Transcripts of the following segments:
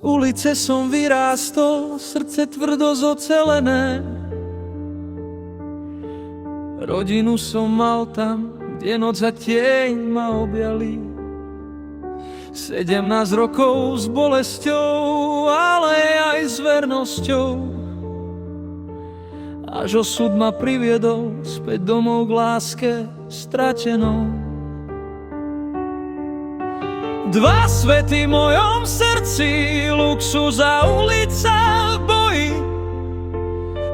ulice som vyrástol, srdce tvrdo zocelené. Rodinu som mal tam, kde noc a tieň ma objali. 17 rokov s bolesťou, ale aj s vernosťou. Až osud ma priviedol späť domov k láske stratenou. Dva svety v mojom srdci, luxus a ulica v boji.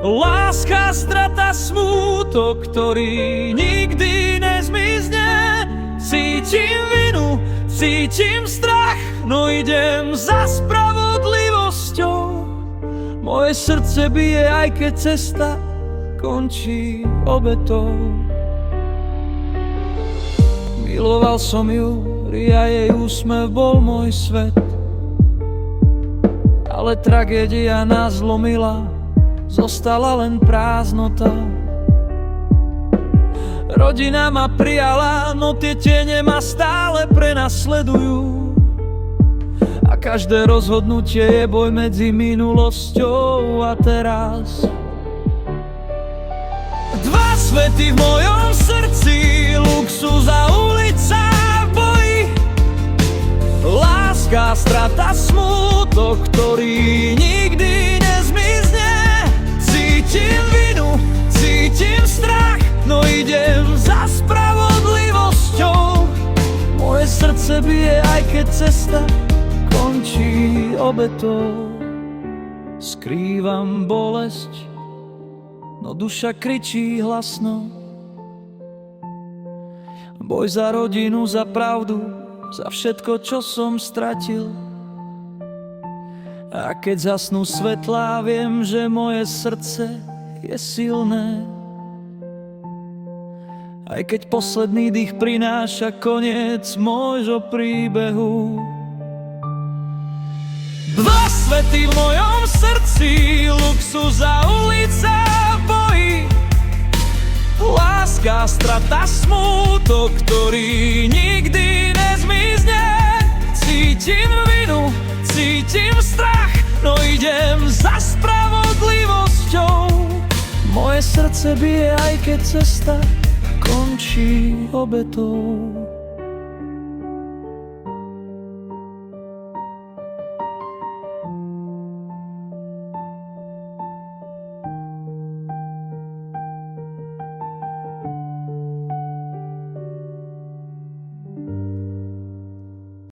Láska, strata, smútok, ktorý nikdy nezmizne. Cítim vinu, cítim strach, no idem za spravodlivosťou. Moje srdce bije, aj keď cesta končí obetou. Miloval som ju, a jej úsmev bol môj svet. Ale tragédia nás zlomila, zostala len prázdnota. Rodina ma prijala, no tie tiene ma stále prenasledujú. A každé rozhodnutie je boj medzi minulosťou a teraz. Dva svety v mojom srdci, luxus a ulica v boji. Láska, strata, smútok, ktorý nikdy nezmizne. Cítim vinu, cítim strach, no idem za spravodlivosťou. Moje srdce bije, aj keď cesta končí obetou. Skrývam bolesť, no duša kričí hlasno. Boj za rodinu, za pravdu, za všetko, čo som stratil. A keď zasnú svetlá, viem, že moje srdce je silné. Aj keď posledný dých prináša koniec môjho príbehu. Dva svety v mojom srdci, luxus a ulica v boji. Láska, strata, smútok, ktorý nikdy nezmizne. Cítim vinu, cítim strach, no idem za spravodlivosťou. Moje srdce bije, aj keď cesta končí obetou.